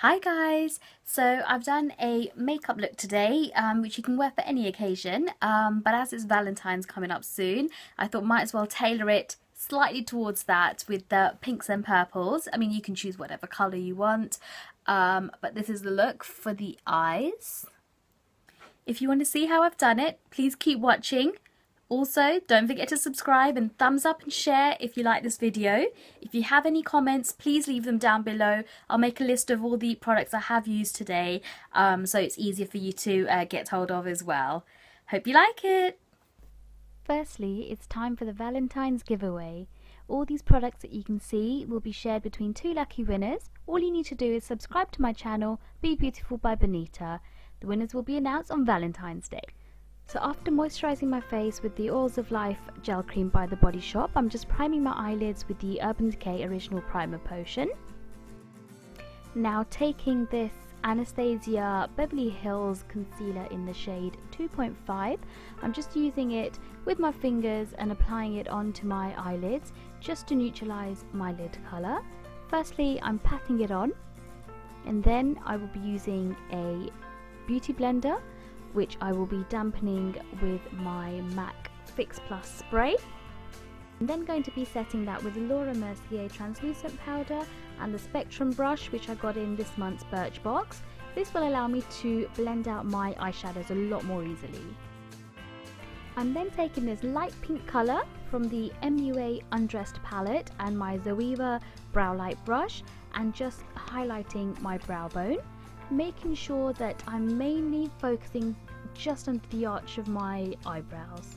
Hi guys! So I've done a makeup look today which you can wear for any occasion, but as it's Valentine's coming up soon, I thought might as well tailor it slightly towards that with the pinks and purples. I mean, you can choose whatever colour you want, but this is the look for the eyes. If you want to see how I've done it, please keep watching. Also, don't forget to subscribe and thumbs up and share if you like this video. If you have any comments, please leave them down below. I'll make a list of all the products I have used today, so it's easier for you to get hold of as well. Hope you like it! Firstly, it's time for the Valentine's giveaway. All these products that you can see will be shared between 2 lucky winners. All you need to do is subscribe to my channel, Be Beautiful by Binita. The winners will be announced on Valentine's Day. So after moisturising my face with the Oils of Life gel cream by The Body Shop, I'm just priming my eyelids with the Urban Decay Original Primer Potion. Now taking this Anastasia Beverly Hills concealer in the shade 2.5, I'm just using it with my fingers and applying it onto my eyelids just to neutralise my lid colour. Firstly, I'm patting it on, and then I will be using a beauty blender, which I will be dampening with my MAC Fix Plus spray. I'm then going to be setting that with the Laura Mercier translucent powder and the Spectrum brush, which I got in this month's Birchbox. This will allow me to blend out my eyeshadows a lot more easily. I'm then taking this light pink colour from the MUA Undressed palette and my Zoeva Brow Light brush and just highlighting my brow bone, making sure that I'm mainly focusing just under the arch of my eyebrows.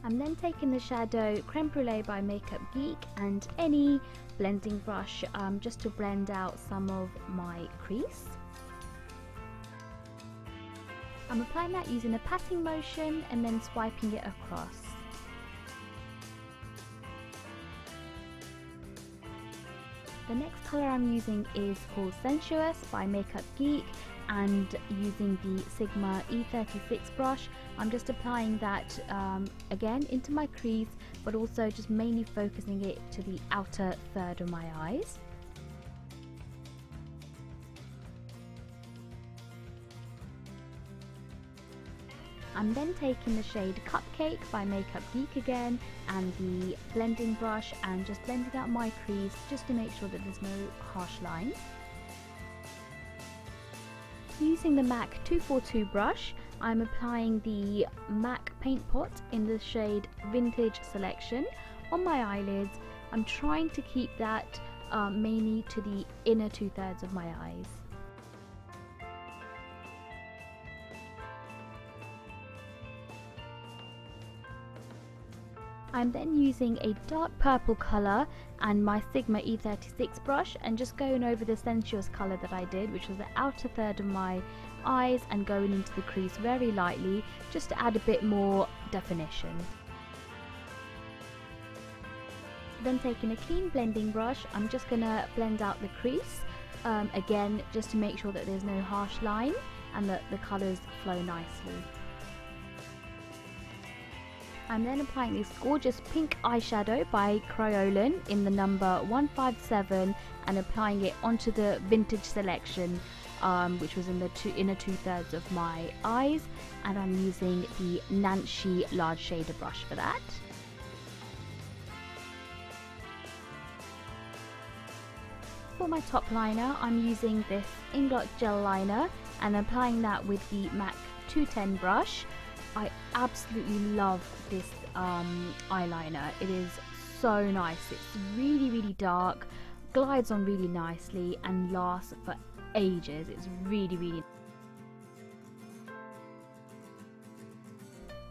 I'm then taking the shadow Creme Brulee by Geek and any blending brush just to blend out some of my crease. I'm applying that using a patting motion and then swiping it across. The next colour I'm using is called Sensuous by Geek, and using the Sigma E36 brush, I'm just applying that again into my crease, but also just mainly focusing it to the outer third of my eyes. I'm then taking the shade Cupcake by Geek again and the blending brush and just blending out my crease just to make sure that there's no harsh lines. Using the MAC 242 brush, I'm applying the MAC paintpot in the shade Vintage Selection on my eyelids. I'm trying to keep that mainly to the inner 2/3 of my eyes. I'm then using a dark purple colour and my Sigma E36 brush and just going over the Sensuous colour that I did, which was the outer third of my eyes, and going into the crease very lightly just to add a bit more definition. Then taking a clean blending brush, I'm just going to blend out the crease again just to make sure that there's no harsh line and that the colours flow nicely. I'm then applying this gorgeous pink eyeshadow by Kryolan in the number 157 and applying it onto the Vintage Selection, which was in the inner 2/3 of my eyes, and I'm using the Nancy large shader brush for that. For my top liner, I'm using this Inglot gel liner and applying that with the MAC 210 brush. I absolutely love this eyeliner. It is so nice. It's really dark, glides on really nicely and lasts for ages. It's really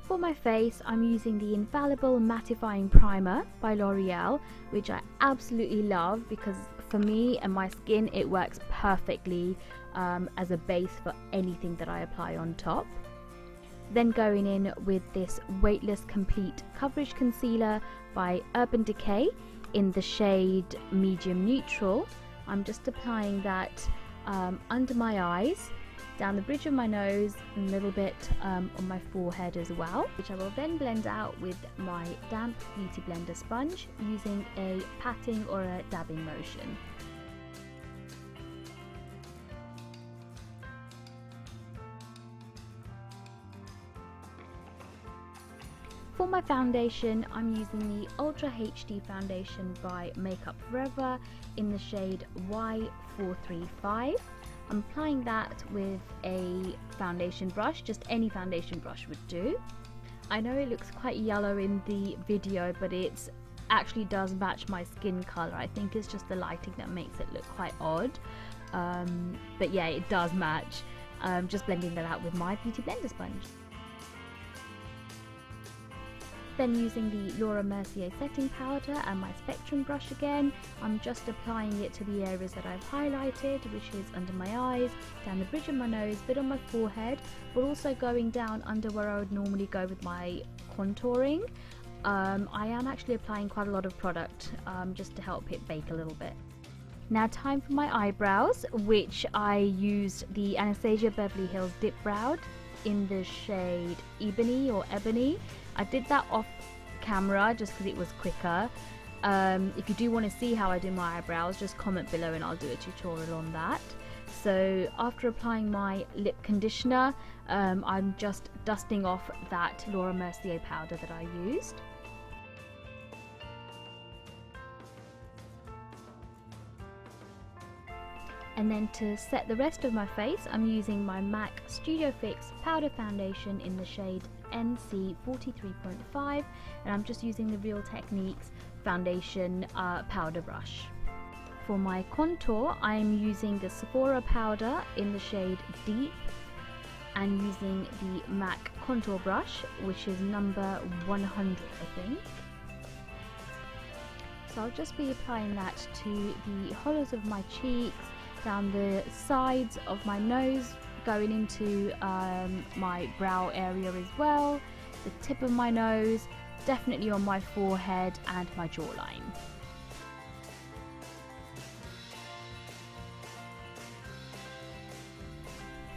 For my face, I'm using the Infallible mattifying primer by L'Oreal, which I absolutely love because for me and my skin it works perfectly as a base for anything that I apply on top. Then going in with this Weightless Complete Coverage Concealer by Urban Decay in the shade Medium Neutral. I'm just applying that under my eyes down the bridge of my nose and a little bit on my forehead as well, which I will then blend out with my damp beauty blender sponge using a patting or a dabbing motion. For my foundation, I'm using the Ultra HD foundation by Makeup Forever in the shade Y435. I'm applying that with a foundation brush, just any foundation brush would do. I know it looks quite yellow in the video, but it actually does match my skin colour. I think it's just the lighting that makes it look quite odd. But yeah, it does match. Just blending that out with my beauty blender sponge. Then using the Mercier setting powder and my Spectrum brush again, I'm just applying it to the areas that I've highlighted, which is under my eyes, down the bridge of my nose, a bit on my forehead, but also going down under where I would normally go with my contouring. I am actually applying quite a lot of product just to help it bake a little bit. Now time for my eyebrows, which I used the Anastasia Beverly Hills Dip Brow in the shade Ebony or Ebony. I did that off camera just because it was quicker. If you do want to see how I do my eyebrows, just comment below and I'll do a tutorial on that. So after applying my lip conditioner, I'm just dusting off that Mercier powder that I used. And then to set the rest of my face, I'm using my MAC StudioFix powder foundation in the shade NC 43.5, and I'm just using the Real Techniques foundation powder brush. For my contour, I'm using the Sephora powder in the shade Deep and using the MAC contour brush, which is number 100, I think. So I'll just be applying that to the hollows of my cheeks, down the sides of my nose, going into my brow area as well, the tip of my nose, definitely on my forehead and my jawline.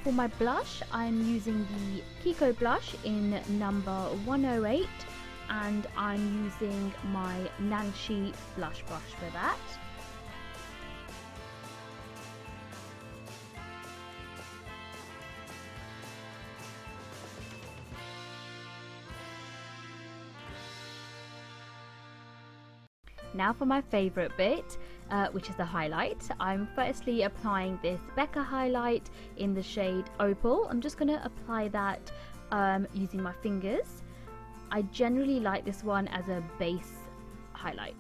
For my blush, I'm using the Kiko blush in number 108 and I'm using my Nancy blush brush for that. Now for my favourite bit, which is the highlight. I'm firstly applying this Becca highlight in the shade Opal. I'm just going to apply that using my fingers. I generally like this one as a base highlight.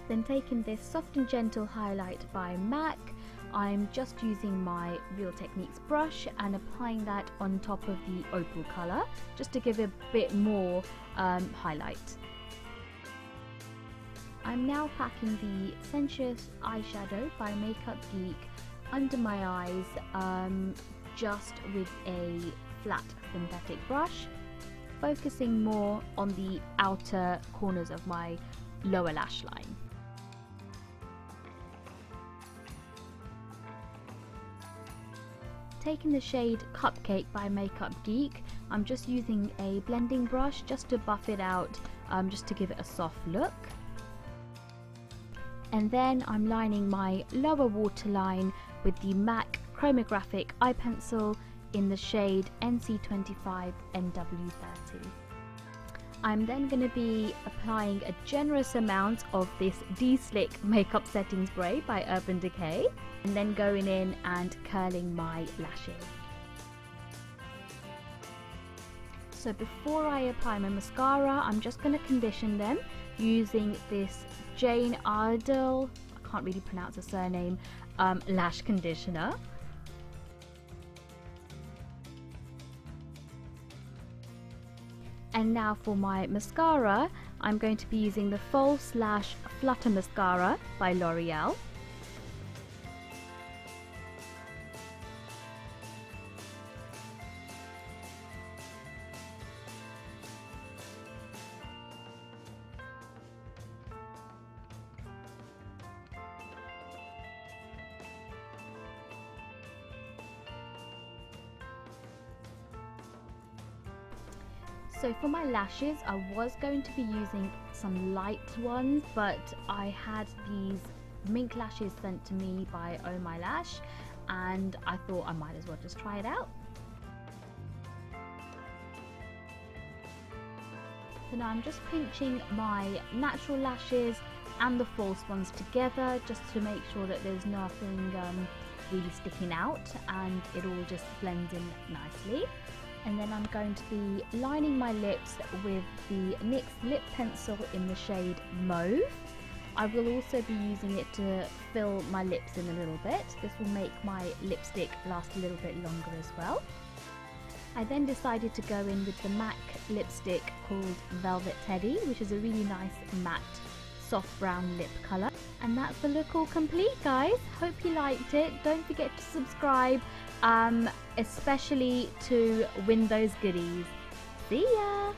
Then taking this Soft and Gentle highlight by MAC, I'm just using my Real Techniques brush and applying that on top of the opal colour just to give it a bit more highlight. I'm now packing the Sensuous eyeshadow by Makeup Geek under my eyes just with a flat synthetic brush, focusing more on the outer corners of my lower lash line. Taking the shade Cupcake by Makeup Geek, I'm just using a blending brush just to buff it out, just to give it a soft look. And then I'm lining my lower waterline with the MAC Chromographic eye pencil in the shade NC25 NW30. I'm then going to be applying a generous amount of this D-Slick makeup setting spray by Urban Decay, and then going in and curling my lashes. So before I apply my mascara, I'm just going to condition them using this Jane Iredale, I can't really pronounce the surname, lash conditioner. And now for my mascara, I'm going to be using the Flutter mascara by L'Oreal. So for my lashes, I was going to be using some light ones, but I had these Mink lashes sent to me by My Lash, and I thought I might as well just try it out. So now I'm just pinching my natural lashes and the false ones together, just to make sure that there's nothing really sticking out and it all just blends in nicely. And then I'm going to be lining my lips with the NYX lip pencil in the shade Mauve. I will also be using it to fill my lips in a little bit. This will make my lipstick last a little bit longer as well. I then decided to go in with the MAC lipstick called Velvet Teddy, which is a really nice matte soft brown lip colour. And that's the look all complete, guys. Hope you liked it. Don't forget to subscribe, especially to win those goodies. See ya!